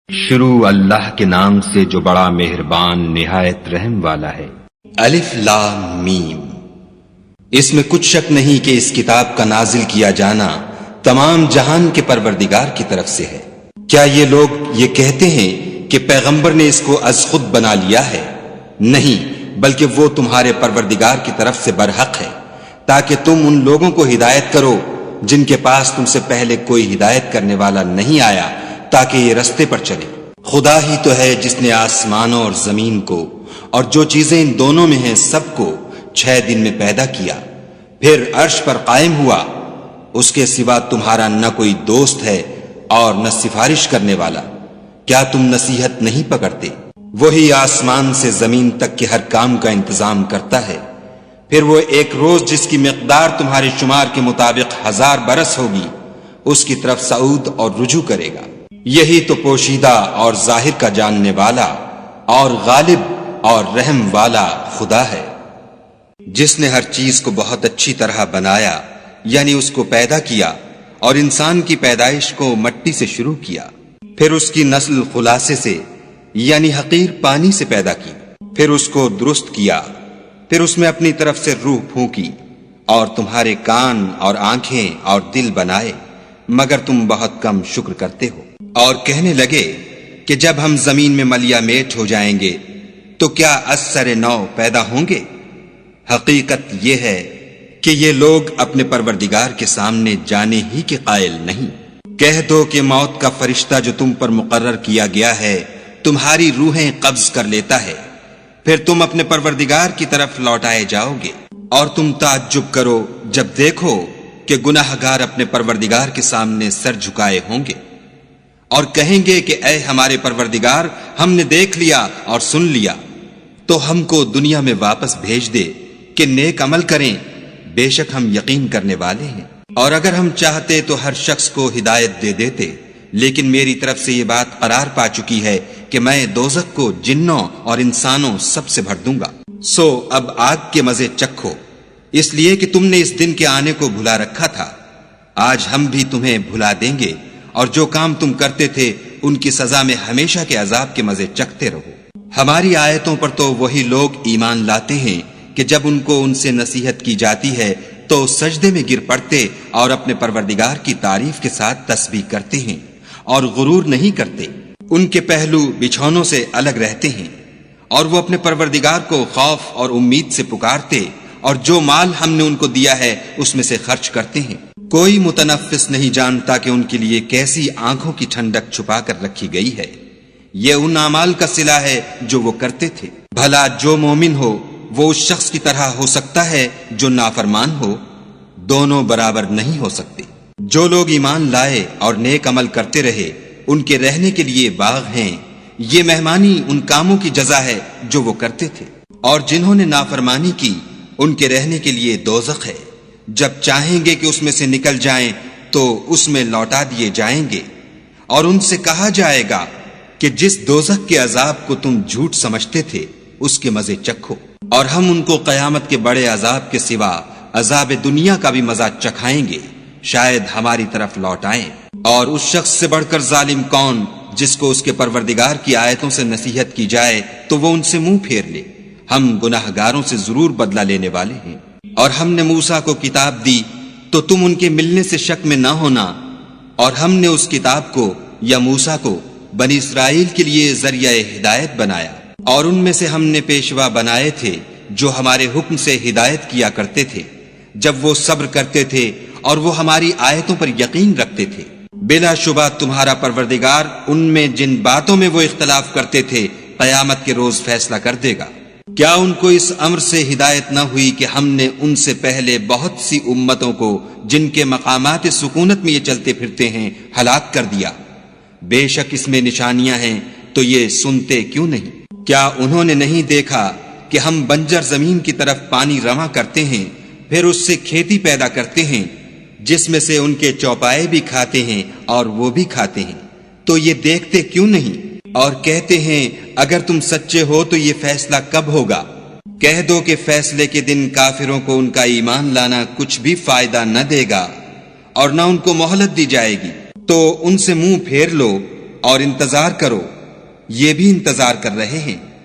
شروع اللہ کے نام سے جو بڑا مہربان نہایت رحم والا ہے۔ الف لام میم۔ اس میں کچھ شک نہیں کہ اس کتاب کا نازل کیا جانا تمام جہان کے پروردگار کی طرف سے ہے۔ کیا یہ لوگ یہ کہتے ہیں کہ پیغمبر نے اس کو از خود بنا لیا ہے؟ نہیں، بلکہ وہ تمہارے پروردگار کی طرف سے برحق ہے، تاکہ تم ان لوگوں کو ہدایت کرو جن کے پاس تم سے پہلے کوئی ہدایت کرنے والا نہیں آیا، تاکہ یہ رستے پر چلے۔ خدا ہی تو ہے جس نے آسمانوں اور زمین کو اور جو چیزیں ان دونوں میں ہیں سب کو 6 دن میں پیدا کیا، پھر عرش پر قائم ہوا۔ اس کے سوا تمہارا نہ کوئی دوست ہے اور نہ سفارش کرنے والا۔ کیا تم نصیحت نہیں پکڑتے؟ وہی آسمان سے زمین تک کے ہر کام کا انتظام کرتا ہے، پھر وہ ایک روز جس کی مقدار تمہارے شمار کے مطابق 1000 برس ہوگی، اس کی طرف صعود اور رجوع کرے گا۔ یہی تو پوشیدہ اور ظاہر کا جاننے والا اور غالب اور رحم والا خدا ہے، جس نے ہر چیز کو بہت اچھی طرح بنایا، یعنی اس کو پیدا کیا اور انسان کی پیدائش کو مٹی سے شروع کیا، پھر اس کی نسل خلاصے سے یعنی حقیر پانی سے پیدا کی، پھر اس کو درست کیا، پھر اس میں اپنی طرف سے روح پھونکی اور تمہارے کان اور آنکھیں اور دل بنائے، مگر تم بہت کم شکر کرتے ہو۔ اور کہنے لگے کہ جب ہم زمین میں ملیا میٹ ہو جائیں گے تو کیا از سر نو پیدا ہوں گے؟ حقیقت یہ ہے کہ یہ لوگ اپنے پروردگار کے سامنے جانے ہی کے قائل نہیں۔ کہہ دو کہ موت کا فرشتہ جو تم پر مقرر کیا گیا ہے تمہاری روحیں قبض کر لیتا ہے، پھر تم اپنے پروردگار کی طرف لوٹائے جاؤ گے، اور تم تعجب کرو جب دیکھو کہ گناہ گار اپنے پروردگار کے سامنے سر جھکائے ہوں گے اور کہیں گے کہ اے ہمارے پروردگار، ہم نے دیکھ لیا اور سن لیا، تو ہم کو دنیا میں واپس بھیج دے کہ نیک عمل کریں، بے شک ہم یقین کرنے والے ہیں۔ اور اگر ہم چاہتے تو ہر شخص کو ہدایت دے دیتے، لیکن میری طرف سے یہ بات قرار پا چکی ہے کہ میں دوزخ کو جنوں اور انسانوں سب سے بھر دوں گا۔ سو اب آگ کے مزے چکھو، اس لیے کہ تم نے اس دن کے آنے کو بھلا رکھا تھا۔ آج ہم بھی تمہیں بھلا دیں گے، اور جو کام تم کرتے تھے ان کی سزا میں ہمیشہ کے عذاب کے مزے چکھتے رہو۔ ہماری آیتوں پر تو وہی لوگ ایمان لاتے ہیں کہ جب ان کو ان سے نصیحت کی جاتی ہے تو سجدے میں گر پڑتے اور اپنے پروردگار کی تعریف کے ساتھ تسبیح کرتے ہیں اور غرور نہیں کرتے۔ ان کے پہلو بچھونوں سے الگ رہتے ہیں، اور وہ اپنے پروردگار کو خوف اور امید سے پکارتے، اور جو مال ہم نے ان کو دیا ہے اس میں سے خرچ کرتے ہیں۔ کوئی متنفس نہیں جانتا کہ ان کے لیے کیسی آنکھوں کی ٹھنڈک چھپا کر رکھی گئی ہے۔ یہ ان اعمال کا صلہ ہے جو وہ کرتے تھے۔ بھلا جو مومن ہو وہ اس شخص کی طرح ہو سکتا ہے جو نافرمان ہو؟ دونوں برابر نہیں ہو سکتے۔ جو لوگ ایمان لائے اور نیک عمل کرتے رہے ان کے رہنے کے لیے باغ ہیں، یہ مہمانی ان کاموں کی جزا ہے جو وہ کرتے تھے۔ اور جنہوں نے نافرمانی کی ان کے رہنے کے لیے دوزخ ہے، جب چاہیں گے کہ اس میں سے نکل جائیں تو اس میں لوٹا دیے جائیں گے، اور ان سے کہا جائے گا کہ جس دوزخ کے عذاب کو تم جھوٹ سمجھتے تھے اس کے مزے چکھو، اور ہم ان کو قیامت کے بڑے عذاب کے سوا عذاب دنیا کا بھی مزہ چکھائیں گے، شاید ہماری طرف لوٹ آئیں۔ اور اس شخص سے بڑھ کر ظالم کون جس کو اس کے پروردگار کی آیتوں سے نصیحت کی جائے تو وہ ان سے منہ پھیر لے۔ ہم گناہ گاروں سے ضرور بدلہ لینے والے ہیں۔ اور ہم نے موسیٰ کو کتاب دی تو تم ان کے ملنے سے شک میں نہ ہونا، اور ہم نے اس کتاب کو یا موسیٰ کو بنی اسرائیل کے لیے ذریعہ ہدایت بنایا، اور ان میں سے ہم نے پیشوا بنائے تھے جو ہمارے حکم سے ہدایت کیا کرتے تھے جب وہ صبر کرتے تھے اور وہ ہماری آیتوں پر یقین رکھتے تھے۔ بلا شبہ تمہارا پروردگار ان میں جن باتوں میں وہ اختلاف کرتے تھے قیامت کے روز فیصلہ کر دے گا۔ کیا ان کو اس امر سے ہدایت نہ ہوئی کہ ہم نے ان سے پہلے بہت سی امتوں کو جن کے مقامات سکونت میں یہ چلتے پھرتے ہیں ہلاک کر دیا؟ بے شک اس میں نشانیاں ہیں، تو یہ سنتے کیوں نہیں؟ کیا انہوں نے نہیں دیکھا کہ ہم بنجر زمین کی طرف پانی رواں کرتے ہیں، پھر اس سے کھیتی پیدا کرتے ہیں جس میں سے ان کے چوپائے بھی کھاتے ہیں اور وہ بھی کھاتے ہیں، تو یہ دیکھتے کیوں نہیں؟ اور کہتے ہیں اگر تم سچے ہو تو یہ فیصلہ کب ہوگا؟ کہہ دو کہ فیصلے کے دن کافروں کو ان کا ایمان لانا کچھ بھی فائدہ نہ دے گا، اور نہ ان کو مہلت دی جائے گی۔ تو ان سے منہ پھیر لو اور انتظار کرو، یہ بھی انتظار کر رہے ہیں۔